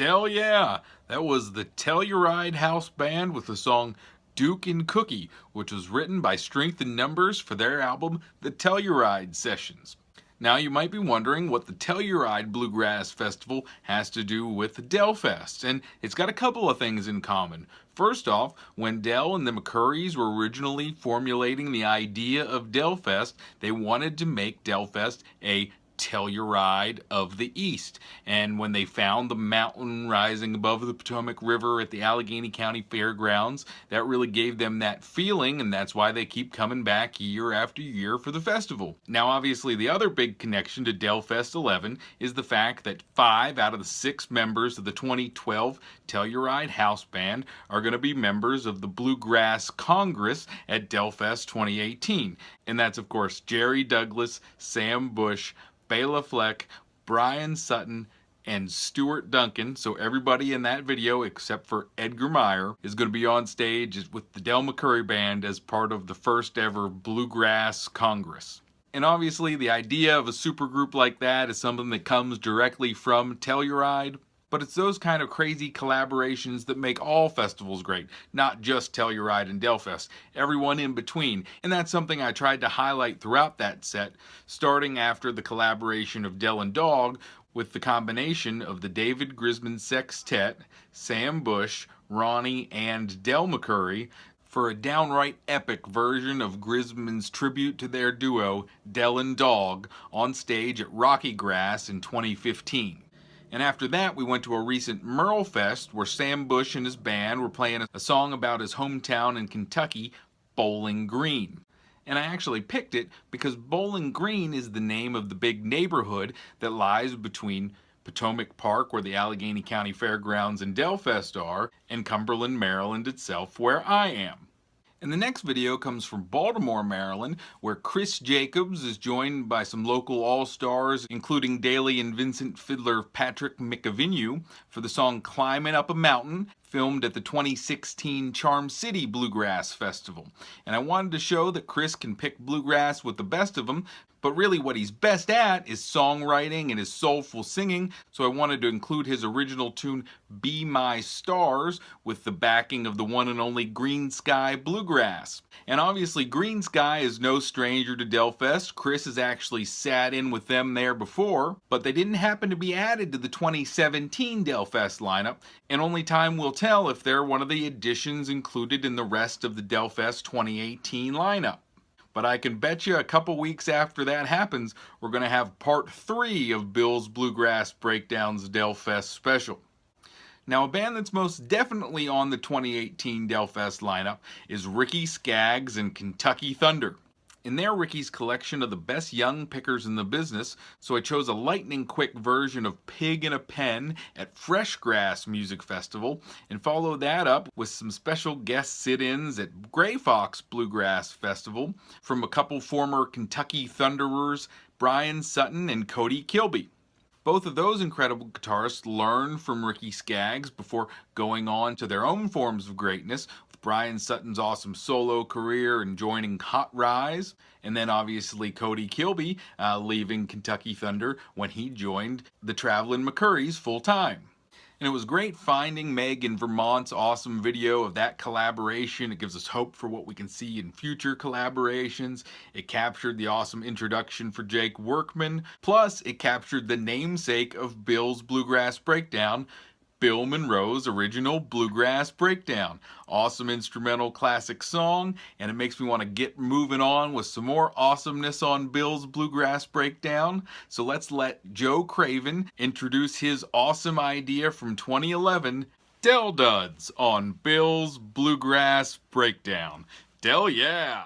Hell yeah! That was the Telluride House Band with the song Duke and Cookie, which was written by Strength in Numbers for their album The Telluride Sessions. Now you might be wondering what the Telluride Bluegrass Festival has to do with DelFest, and it's got a couple of things in common. First off, when Del and the McCurrys were originally formulating the idea of DelFest, they wanted to make DelFest a Telluride of the East. And when they found the mountain rising above the Potomac River at the Allegheny County Fairgrounds, that really gave them that feeling, and that's why they keep coming back year after year for the festival. Now, obviously, the other big connection to DelFest 11 is the fact that 5 out of the 6 members of the 2012 Telluride House Band are going to be members of the Bluegrass Congress at DelFest 2018. And that's, of course, Jerry Douglas, Sam Bush, Bela Fleck, Brian Sutton, and Stuart Duncan. So everybody in that video except for Edgar Meyer is going to be on stage with the Del McCurry Band as part of the first ever Bluegrass Congress. And obviously the idea of a supergroup like that is something that comes directly from Telluride. But it's those kind of crazy collaborations that make all festivals great, not just Telluride and DelFest, everyone in between. And that's something I tried to highlight throughout that set, starting after the collaboration of Del and Dog with the combination of the David Grisman Sextet, Sam Bush, Ronnie, and Del McCurry for a downright epic version of Grisman's tribute to their duo, Del and Dog, on stage at Rocky Grass in 2015. And after that, we went to a recent Merle Fest where Sam Bush and his band were playing a song about his hometown in Kentucky, Bowling Green. And I actually picked it because Bowling Green is the name of the big neighborhood that lies between Potomac Park, where the Allegheny County Fairgrounds and DelFest are, and Cumberland, Maryland itself, where I am. And the next video comes from Baltimore, Maryland, where Chris Jacobs is joined by some local all-stars, including Daly and Vincent fiddler Patrick McAvinue, for the song Climbing Up a Mountain, filmed at the 2016 Charm City Bluegrass Festival. And I wanted to show that Chris can pick bluegrass with the best of them, but really what he's best at is songwriting and his soulful singing, so I wanted to include his original tune, Be My Stars, with the backing of the one and only Green Sky Bluegrass. And obviously Green Sky is no stranger to DelFest. Chris has actually sat in with them there before, but they didn't happen to be added to the 2017 DelFest lineup, and only time will tell if they're one of the additions included in the rest of the DelFest 2018 lineup. But I can bet you a couple weeks after that happens, we're going to have part 3 of Bill's Bluegrass Breakdowns DelFest special. Now, a band that's most definitely on the 2018 DelFest lineup is Ricky Skaggs and Kentucky Thunder. In there, Ricky's collection of the best young pickers in the business, so I chose a lightning-quick version of Pig in a Pen at Fresh Grass Music Festival, and followed that up with some special guest sit-ins at Gray Fox Bluegrass Festival from a couple former Kentucky Thunderers, Brian Sutton and Cody Kilby. Both of those incredible guitarists learned from Ricky Skaggs before going on to their own forms of greatness, with Brian Sutton's awesome solo career and joining Hot Rise, and then obviously Cody Kilby leaving Kentucky Thunder when he joined the Traveling McCurrys full-time. And it was great finding Meg in Vermont's awesome video of that collaboration. It gives us hope for what we can see in future collaborations. It captured the awesome introduction for Jake Workman. Plus, it captured the namesake of Bill's Bluegrass Breakdown, Bill Monroe's original Bluegrass Breakdown. Awesome instrumental classic song, and it makes me want to get moving on with some more awesomeness on Bill's Bluegrass Breakdown. So let's let Joe Craven introduce his awesome idea from 2011, Del Duds, on Bill's Bluegrass Breakdown. Del yeah!